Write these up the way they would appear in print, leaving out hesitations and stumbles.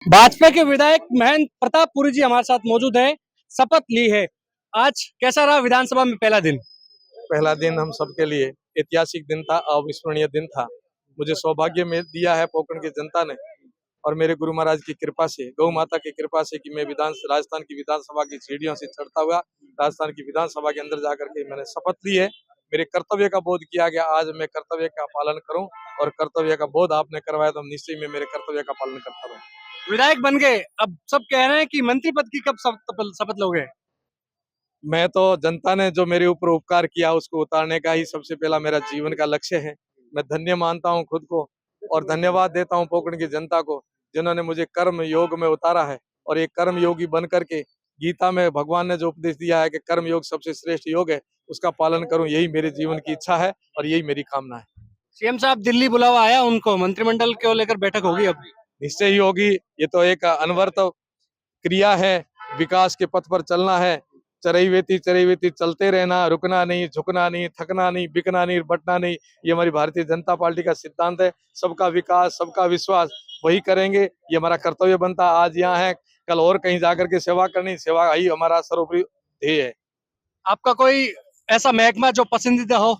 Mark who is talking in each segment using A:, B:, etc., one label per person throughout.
A: भाजपा के विधायक महेंद्र प्रताप पुरी जी हमारे साथ मौजूद है। शपथ ली है। आज कैसा रहा विधानसभा में पहला दिन?
B: पहला दिन हम सबके लिए ऐतिहासिक दिन था, अविस्मरणीय दिन था। मुझे सौभाग्य में दिया है पोखरण की जनता ने और मेरे गुरु महाराज की कृपा से, गौ माता की कृपा से कि मैं राजस्थान की विधानसभा की सीढ़ियों से चढ़ता हुआ राजस्थान की विधानसभा के अंदर जाकर के मैंने शपथ ली है। मेरे कर्तव्य का बोध किया गया, आज मैं कर्तव्य का पालन करूं और कर्तव्य का बोध आपने करवाया तो निश्चय में मेरे कर्तव्य का पालन करता रहूं।
A: विधायक बन गए, अब सब कह रहे हैं कि मंत्री पद की कब शपथ लोगे?
B: मैं तो जनता ने जो मेरे ऊपर उपकार किया उसको उतारने का ही सबसे पहला मेरा जीवन का लक्ष्य है। मैं धन्य मानता हूं खुद को और धन्यवाद देता हूं पोखरण की जनता को, जिन्होंने मुझे कर्म योग में उतारा है। और एक कर्म योगी बन करके गीता में भगवान ने जो उपदेश दिया है कि कर्म योग सबसे श्रेष्ठ योग है, उसका पालन करूं, यही मेरे जीवन की इच्छा है और यही मेरी कामना है।
A: सीएम साहब दिल्ली बुलावा आया उनको, मंत्रिमंडल को लेकर बैठक होगी अब?
B: निश्चय ही होगी। ये तो एक अनवरत क्रिया है, विकास के पथ पर चलना है। चरई वेती चलते रहना, रुकना नहीं, झुकना नहीं, थकना नहीं, बिकना नहीं, बटना नहीं। ये हमारी भारतीय जनता पार्टी का सिद्धांत है। सबका विकास, सबका विश्वास, वही करेंगे। ये हमारा कर्तव्य बनता। आज यहाँ है, कल और कहीं जाकर के सेवा करनी, सेवा ही हमारा सर्वोपरि ध्येय है।
A: आपका कोई ऐसा महकमा जो पसंदीदा हो?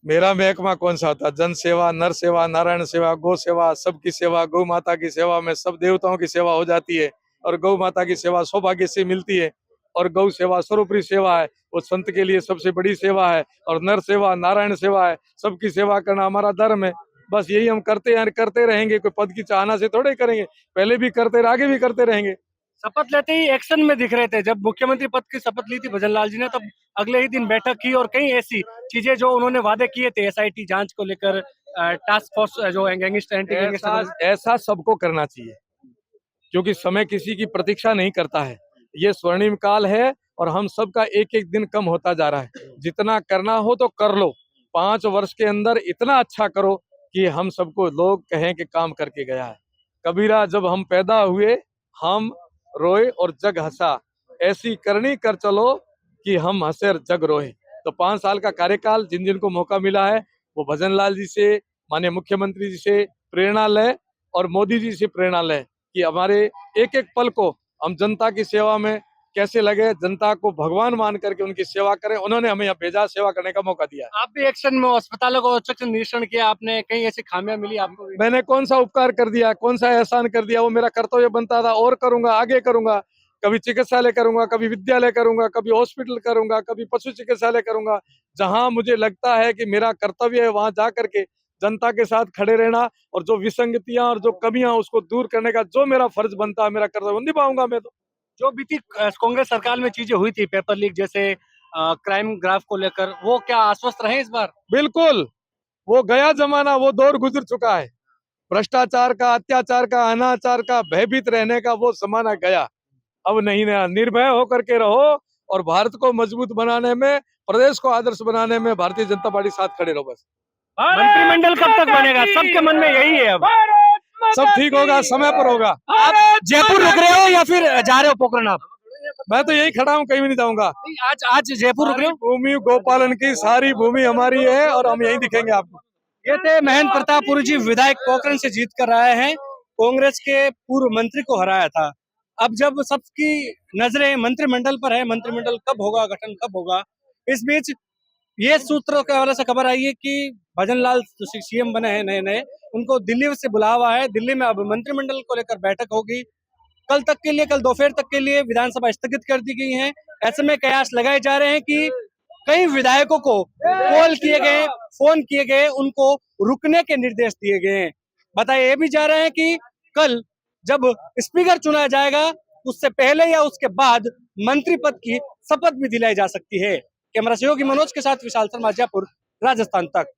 B: मेरा महकमा कौन सा होता? जन सेवा, नर सेवा, नारायण सेवा, गौ सेवा, सबकी सेवा, गौ माता की सेवा में सब देवताओं की सेवा हो जाती है और गौ माता की सेवा सौभाग्य से मिलती है और गौ सेवा सर्वोपरि सेवा है। वो संत के लिए सबसे बड़ी सेवा है और नर सेवा, नारायण सेवा है। सबकी सेवा करना हमारा धर्म है। बस यही हम करते हैं, करते रहेंगे। कोई पद की चाहना से थोड़े करेंगे, पहले भी करते रहे, आगे भी करते रहेंगे।
A: शपथ लेते ही एक्शन में दिख रहे थे। जब मुख्यमंत्री पद की शपथ ली थी भजनलाल जी ने, तब अगले ही दिन बैठक की और कई ऐसी चीजें जो उन्होंने वादे किए थे, एसआईटी जांच को लेकर, टास्क फोर्स जो
B: ऐसा सबको करना चाहिए, क्योंकि समय किसी की प्रतीक्षा नहीं करता है। ये स्वर्णिम काल है और हम सबका एक एक दिन कम होता जा रहा है। जितना करना हो तो कर लो। 5 वर्ष के अंदर इतना अच्छा करो कि हम सबको लोग कहें कि काम करके गया है। कबीरा जब हम पैदा हुए, हम रोए और जग हंसा, ऐसी करनी कर चलो कि हम हंसे और जग रोए। तो 5 साल का कार्यकाल जिन जिन को मौका मिला है, वो भजनलाल जी से, माननीय मुख्यमंत्री जी से प्रेरणा लें और मोदी जी से प्रेरणा लें कि हमारे एक एक पल को हम जनता की सेवा में कैसे लगे, जनता को भगवान मान करके उनकी सेवा करें। उन्होंने हमें यहाँ भेजा, सेवा करने का मौका दिया।
A: आप भी एक्शन में, अस्पतालों को औचक निरीक्षण किया आपने, कई ऐसी खामियां मिली आपको भी?
B: मैंने कौन सा उपकार कर दिया, कौन सा एहसान कर दिया? वो मेरा कर्तव्य बनता था और करूंगा, आगे करूंगा। कभी चिकित्सालय करूंगा, कभी विद्यालय करूंगा, कभी हॉस्पिटल करूंगा, कभी पशु चिकित्सालय करूंगा। जहां मुझे लगता है कि मेरा कर्तव्य है, वहां जा करके जनता के साथ खड़े रहना और जो विसंगतियां और जो कमियां उसको दूर करने का जो मेरा फर्ज बनता है, मेरा कर्तव्य निभाऊंगा मैं। तो
A: जो बीती कांग्रेस सरकार में चीजें हुई थी, पेपर लीक जैसे, क्राइम ग्राफ को लेकर, वो क्या आश्वस्त रहे इस बार?
B: बिल्कुल, वो गया जमाना, वो दौर गुजर चुका है। भ्रष्टाचार का, अत्याचार का, अनाचार का, भयभीत रहने का वो जमाना गया। अब नहीं ना, निर्भय होकर के रहो और भारत को मजबूत बनाने में, प्रदेश को आदर्श बनाने में भारतीय जनता पार्टी साथ खड़े रहो। बस
A: मंत्रिमंडल कब तक बनेगा? सबके मन में यही है। अब
B: सब ठीक होगा, समय पर होगा।
A: आप जयपुर रुक रहे हो या फिर जा रहे हो पोखरण? आप?
B: मैं तो यही खड़ा हूँ, कहीं भी नहीं जाऊंगा।
A: आज जयपुर रुक रहे हो?
B: भूमि गोपालन की सारी भूमि हमारी है और हम यही दिखेंगे आपको।
A: ये थे महेंद्र प्रताप पुरी जी, विधायक पोखरण से जीत कर आए हैं। कांग्रेस के पूर्व मंत्री को हराया था। अब जब सबकी नजरें मंत्रिमंडल पर है, मंत्रिमंडल कब होगा, गठन कब होगा, इस बीच ये सूत्रों के हवाले से खबर आई है कि भजनलाल सीएम बने हैं नए नए, उनको दिल्ली से बुलावा है। दिल्ली में अब मंत्रिमंडल को लेकर बैठक होगी। कल तक के लिए, कल दोपहर तक के लिए विधानसभा स्थगित कर दी गई है। ऐसे में कयास लगाए जा रहे हैं कि कई विधायकों को कॉल किए गए, फोन किए गए, उनको रुकने के निर्देश दिए गए हैं। बताया ये भी जा रहा है कि कल जब स्पीकर चुना जाएगा, उससे पहले या उसके बाद मंत्री पद की शपथ भी दिलाई जा सकती है। कैमरा सहयोगी मनोज के साथ विशाल शर्मा, जयपुर, राजस्थान तक।